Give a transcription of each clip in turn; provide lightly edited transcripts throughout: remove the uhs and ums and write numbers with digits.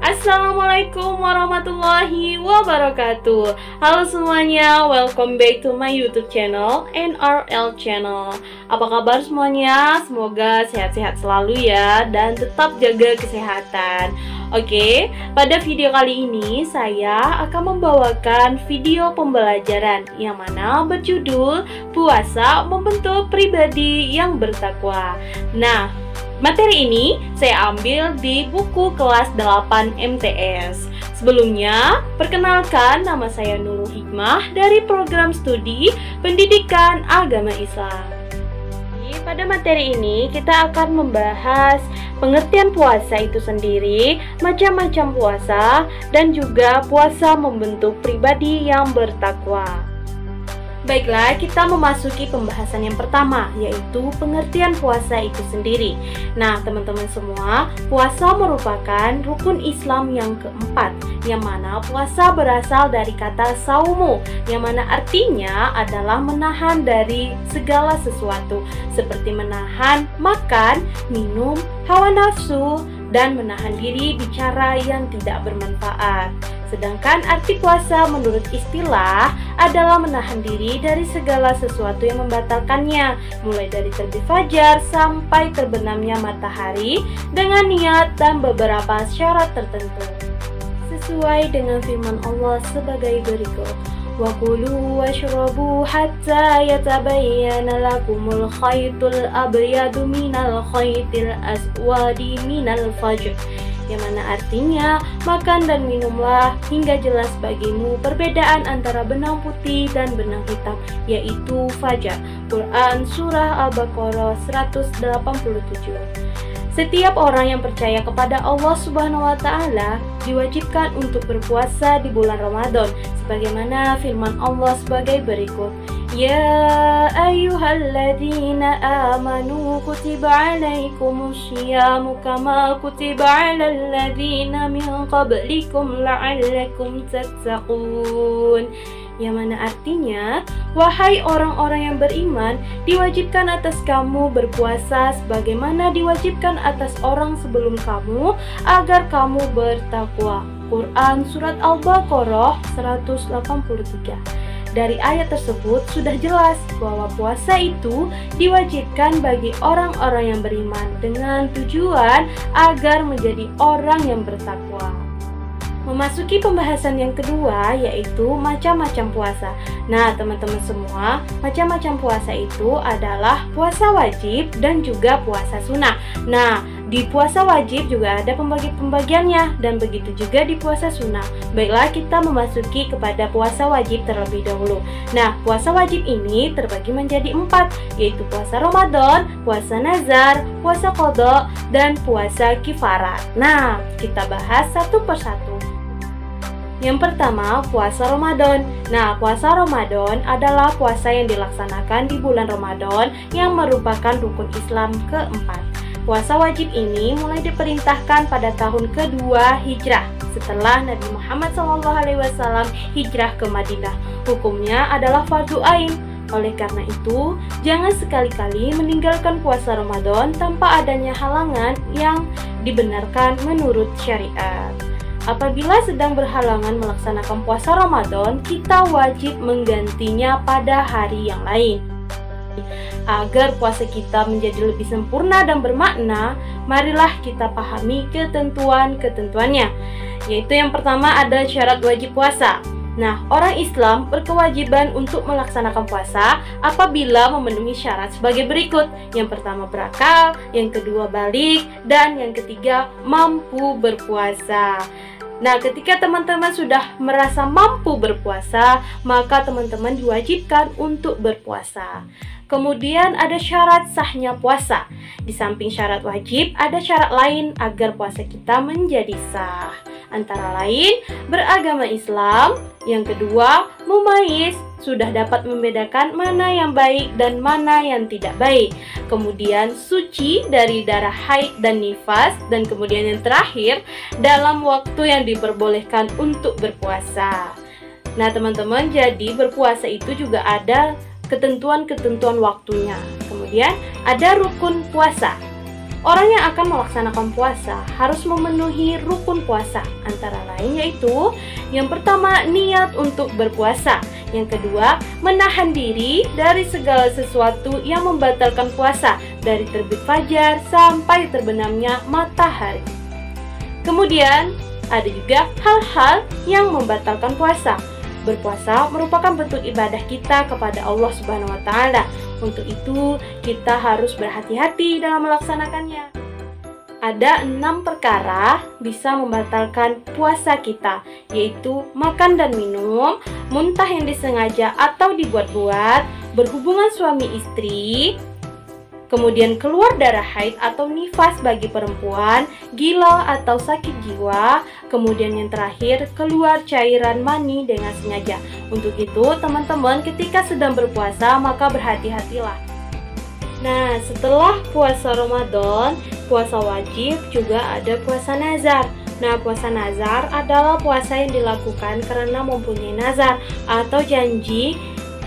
Assalamualaikum warahmatullahi wabarakatuh. Halo semuanya, welcome back to my YouTube channel NRL Channel. Apa kabar semuanya? Semoga sehat-sehat selalu ya, dan tetap jaga kesehatan. Oke, pada video kali ini saya akan membawakan video pembelajaran yang mana berjudul Puasa Membentuk Pribadi yang Bertakwa. Nah, materi ini saya ambil di buku kelas 8 MTS. Sebelumnya, perkenalkan, nama saya Nurul Hikmah dari program studi Pendidikan Agama Islam. Pada materi ini kita akan membahas pengertian puasa itu sendiri, macam-macam puasa, dan juga puasa membentuk pribadi yang bertakwa. Baiklah, kita memasuki pembahasan yang pertama, yaitu pengertian puasa itu sendiri. Nah, teman-teman semua, puasa merupakan rukun Islam yang keempat, yang mana puasa berasal dari kata saumu, yang mana artinya adalah menahan dari segala sesuatu, seperti menahan makan, minum, hawa nafsu, dan menahan diri bicara yang tidak bermanfaat. Sedangkan arti puasa menurut istilah adalah menahan diri dari segala sesuatu yang membatalkannya, mulai dari terbit fajar sampai terbenamnya matahari dengan niat dan beberapa syarat tertentu. Sesuai dengan firman Allah sebagai berikut: wa kulu washrabu hatta yatabayyana lakumul khaytul abyadu minal khaytil aswadi minal fajr, yang mana artinya makan dan minumlah hingga jelas bagimu perbedaan antara benang putih dan benang hitam, yaitu fajar. Quran Surah Al-Baqarah 187. Setiap orang yang percaya kepada Allah Subhanahu wa Ta'ala diwajibkan untuk berpuasa di bulan Ramadan, sebagaimana firman Allah sebagai berikut: Ya ayyuhalladzina amanu kutiba alaikumusyiyamu kama kutiba alal ladzina min qablikum la'allakum tattaqun. Yang mana artinya, wahai orang-orang yang beriman, diwajibkan atas kamu berpuasa sebagaimana diwajibkan atas orang sebelum kamu, agar kamu bertakwa. Quran Surat Al-Baqarah 183. Dari ayat tersebut sudah jelas bahwa puasa itu diwajibkan bagi orang-orang yang beriman dengan tujuan agar menjadi orang yang bertakwa. Memasuki pembahasan yang kedua, yaitu macam-macam puasa. Nah, teman-teman semua, macam-macam puasa itu adalah puasa wajib dan juga puasa sunnah. Nah, di puasa wajib juga ada pembagiannya, dan begitu juga di puasa sunnah. Baiklah, kita memasuki kepada puasa wajib terlebih dahulu. Nah, puasa wajib ini terbagi menjadi 4, yaitu puasa Ramadan, puasa nazar, puasa qadha, dan puasa kifarat. Nah, kita bahas satu persatu. Yang pertama, puasa Ramadan. Nah, puasa Ramadan adalah puasa yang dilaksanakan di bulan Ramadan yang merupakan rukun Islam keempat. Puasa wajib ini mulai diperintahkan pada tahun kedua Hijrah setelah Nabi Muhammad SAW hijrah ke Madinah. Hukumnya adalah fardu ain. Oleh karena itu, jangan sekali-kali meninggalkan puasa Ramadan tanpa adanya halangan yang dibenarkan menurut syariat. Apabila sedang berhalangan melaksanakan puasa Ramadan, kita wajib menggantinya pada hari yang lain. Agar puasa kita menjadi lebih sempurna dan bermakna, marilah kita pahami ketentuan-ketentuannya. Yaitu yang pertama ada syarat wajib puasa. Nah, orang Islam berkewajiban untuk melaksanakan puasa apabila memenuhi syarat sebagai berikut. Yang pertama berakal, yang kedua balik, dan yang ketiga mampu berpuasa. Nah, ketika teman-teman sudah merasa mampu berpuasa, maka teman-teman diwajibkan untuk berpuasa. Kemudian ada syarat sahnya puasa. Di samping syarat wajib, ada syarat lain agar puasa kita menjadi sah. Antara lain, beragama Islam. Yang kedua, mumayyiz, sudah dapat membedakan mana yang baik dan mana yang tidak baik. Kemudian suci dari darah haid dan nifas. Dan kemudian yang terakhir, dalam waktu yang diperbolehkan untuk berpuasa. Nah teman-teman, jadi berpuasa itu juga ada ketentuan-ketentuan waktunya. Kemudian ada rukun puasa. Orang yang akan melaksanakan puasa harus memenuhi rukun puasa. Antara lain yaitu, yang pertama, niat untuk berpuasa. Yang kedua, menahan diri dari segala sesuatu yang membatalkan puasa, dari terbit fajar sampai terbenamnya matahari. Kemudian ada juga hal-hal yang membatalkan puasa. Berpuasa merupakan bentuk ibadah kita kepada Allah Subhanahu wa Ta'ala. Untuk itu, kita harus berhati-hati dalam melaksanakannya. Ada 6 perkara bisa membatalkan puasa kita, yaitu makan dan minum, muntah yang disengaja atau dibuat-buat, berhubungan suami istri, kemudian keluar darah haid atau nifas bagi perempuan, gila atau sakit jiwa, kemudian yang terakhir keluar cairan mani dengan sengaja. Untuk itu teman-teman ketika sedang berpuasa maka berhati-hatilah. Nah setelah puasa Ramadan, puasa wajib juga ada puasa nazar. Nah puasa nazar adalah puasa yang dilakukan karena mempunyai nazar atau janji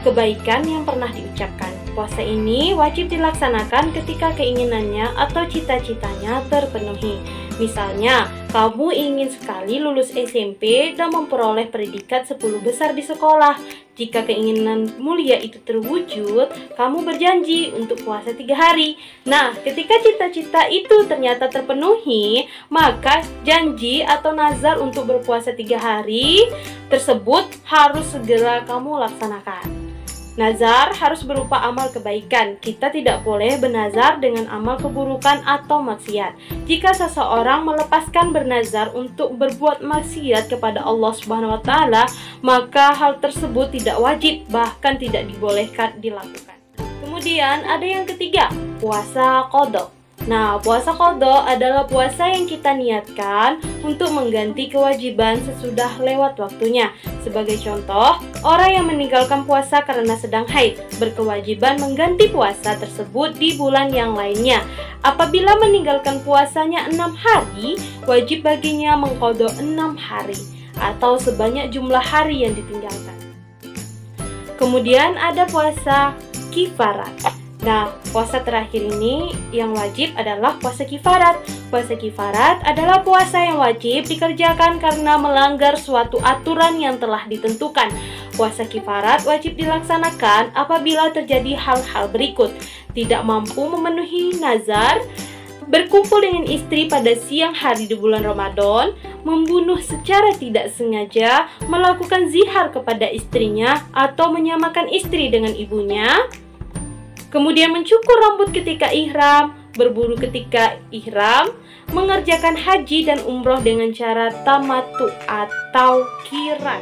kebaikan yang pernah diucapkan. Puasa ini wajib dilaksanakan ketika keinginannya atau cita-citanya terpenuhi. Misalnya, kamu ingin sekali lulus SMP dan memperoleh predikat 10 besar di sekolah. Jika keinginan mulia itu terwujud, kamu berjanji untuk puasa 3 hari. Nah, ketika cita-cita itu ternyata terpenuhi, maka janji atau nazar untuk berpuasa 3 hari tersebut harus segera kamu laksanakan. Nazar harus berupa amal kebaikan. Kita tidak boleh bernazar dengan amal keburukan atau maksiat. Jika seseorang melepaskan bernazar untuk berbuat maksiat kepada Allah Subhanahu wa Ta'ala, maka hal tersebut tidak wajib, bahkan tidak dibolehkan dilakukan. Kemudian ada yang ketiga, puasa qadha. Nah, puasa qadha adalah puasa yang kita niatkan untuk mengganti kewajiban sesudah lewat waktunya. Sebagai contoh, orang yang meninggalkan puasa karena sedang haid berkewajiban mengganti puasa tersebut di bulan yang lainnya. Apabila meninggalkan puasanya 6 hari, wajib baginya mengqadha 6 hari atau sebanyak jumlah hari yang ditinggalkan. Kemudian ada puasa kifarat. Nah, puasa terakhir ini yang wajib adalah puasa kifarat. Puasa kifarat adalah puasa yang wajib dikerjakan karena melanggar suatu aturan yang telah ditentukan. Puasa kifarat wajib dilaksanakan apabila terjadi hal-hal berikut: tidak mampu memenuhi nazar, berkumpul dengan istri pada siang hari di bulan Ramadan, membunuh secara tidak sengaja, melakukan zihar kepada istrinya atau menyamakan istri dengan ibunya, kemudian mencukur rambut ketika ihram, berburu ketika ihram, mengerjakan haji dan umroh dengan cara tamattu atau qiran.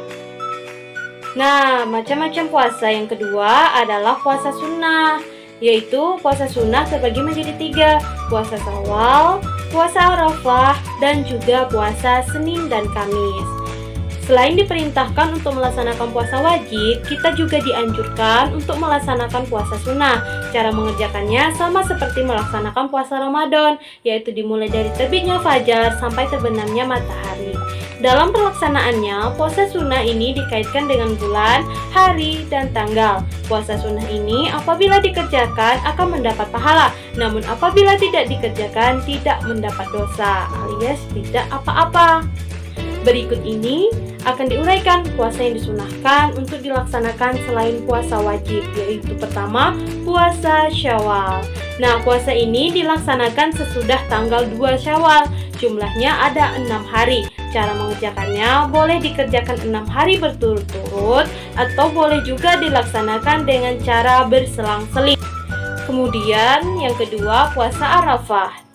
Nah, macam-macam puasa yang kedua adalah puasa sunnah, yaitu puasa sunnah terbagi menjadi 3, puasa Syawal, puasa Arafah, dan juga puasa Senin dan Kamis. Selain diperintahkan untuk melaksanakan puasa wajib, kita juga dianjurkan untuk melaksanakan puasa sunnah. Cara mengerjakannya sama seperti melaksanakan puasa Ramadan, yaitu dimulai dari terbitnya fajar sampai terbenamnya matahari. Dalam pelaksanaannya, puasa sunnah ini dikaitkan dengan bulan, hari, dan tanggal. Puasa sunnah ini apabila dikerjakan akan mendapat pahala, namun apabila tidak dikerjakan tidak mendapat dosa, alias tidak apa-apa. Berikut ini akan diuraikan puasa yang disunahkan untuk dilaksanakan selain puasa wajib, yaitu pertama, puasa Syawal. Nah, puasa ini dilaksanakan sesudah tanggal 2 Syawal. Jumlahnya ada 6 hari. Cara mengerjakannya boleh dikerjakan 6 hari berturut-turut atau boleh juga dilaksanakan dengan cara berselang-seling. Kemudian yang kedua, puasa Arafah.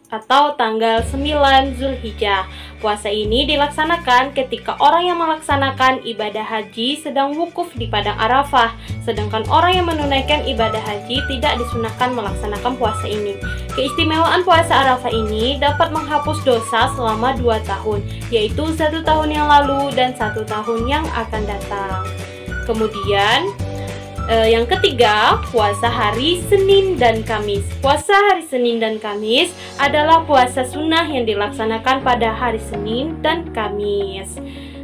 atau tanggal 9 Zulhijjah. Puasa ini dilaksanakan ketika orang yang melaksanakan ibadah haji sedang wukuf di padang Arafah, sedangkan orang yang menunaikan ibadah haji tidak disunahkan melaksanakan puasa ini. Keistimewaan puasa Arafah ini dapat menghapus dosa selama 2 tahun, yaitu 1 tahun yang lalu dan 1 tahun yang akan datang. Kemudian yang ketiga, puasa hari Senin dan Kamis. Puasa hari Senin dan Kamis adalah puasa sunnah yang dilaksanakan pada hari Senin dan Kamis.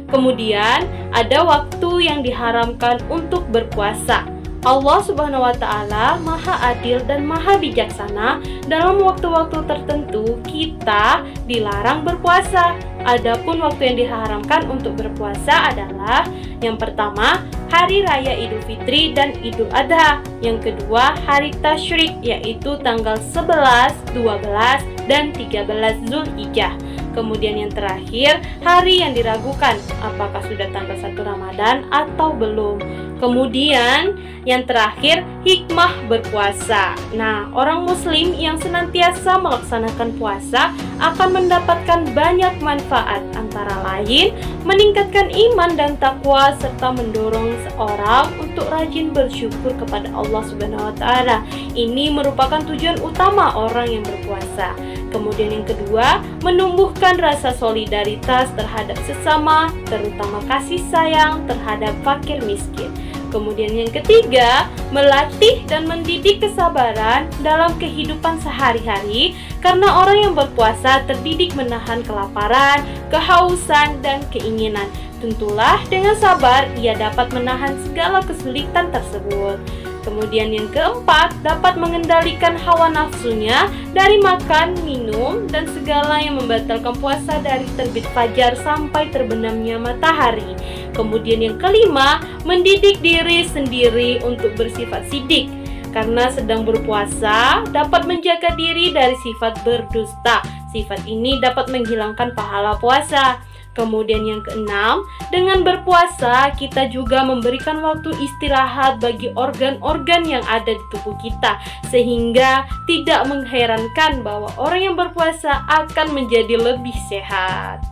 Kemudian ada waktu yang diharamkan untuk berpuasa. Allah Subhanahu wa Ta'ala Maha Adil dan Maha Bijaksana. Dalam waktu-waktu tertentu kita dilarang berpuasa. Adapun waktu yang diharamkan untuk berpuasa adalah yang pertama, Hari Raya Idul Fitri dan Idul Adha. Yang kedua, Hari Tasyrik, yaitu tanggal 11, 12, dan 13 Zulhijjah. Kemudian yang terakhir, hari yang diragukan, apakah sudah tanggal 1 Ramadan atau belum. Kemudian yang terakhir, hikmah berpuasa. Nah, orang muslim yang senantiasa melaksanakan puasa akan mendapatkan banyak manfaat, antara lain meningkatkan iman dan takwa serta mendorong seorang untuk rajin bersyukur kepada Allah Subhanahu wa Ta'ala. Ini merupakan tujuan utama orang yang berpuasa. Kemudian yang kedua, menumbuhkan rasa solidaritas terhadap sesama, terutama kasih sayang terhadap fakir miskin. Kemudian yang ketiga, melatih dan mendidik kesabaran dalam kehidupan sehari-hari, karena orang yang berpuasa terdidik menahan kelaparan, kehausan, dan keinginan. Tentulah dengan sabar ia dapat menahan segala kesulitan tersebut. Kemudian yang keempat, dapat mengendalikan hawa nafsunya dari makan, minum, dan segala yang membatalkan puasa dari terbit fajar sampai terbenamnya matahari. Kemudian yang kelima, mendidik diri sendiri untuk bersifat sidik. Karena sedang berpuasa dapat menjaga diri dari sifat berdusta. Sifat ini dapat menghilangkan pahala puasa. Kemudian yang keenam, dengan berpuasa kita juga memberikan waktu istirahat bagi organ-organ yang ada di tubuh kita, sehingga tidak mengherankan bahwa orang yang berpuasa akan menjadi lebih sehat.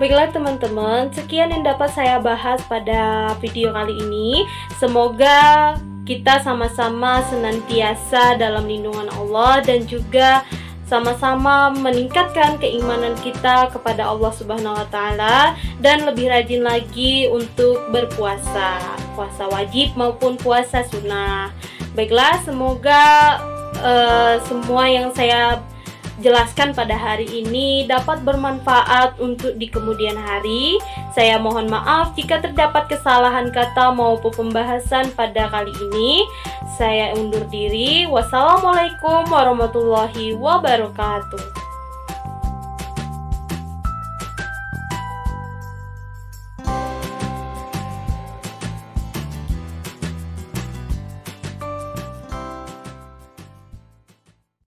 Baiklah teman-teman, sekian yang dapat saya bahas pada video kali ini. Semoga kita sama-sama senantiasa dalam lindungan Allah dan juga sama-sama meningkatkan keimanan kita kepada Allah Subhanahu wa Ta'ala dan lebih rajin lagi untuk berpuasa, puasa wajib maupun puasa sunnah. Baiklah, semoga semua yang saya jelaskan pada hari ini dapat bermanfaat untuk di kemudian hari. Saya mohon maaf jika terdapat kesalahan kata maupun pembahasan pada kali ini. Saya undur diri. Wassalamualaikum warahmatullahi wabarakatuh.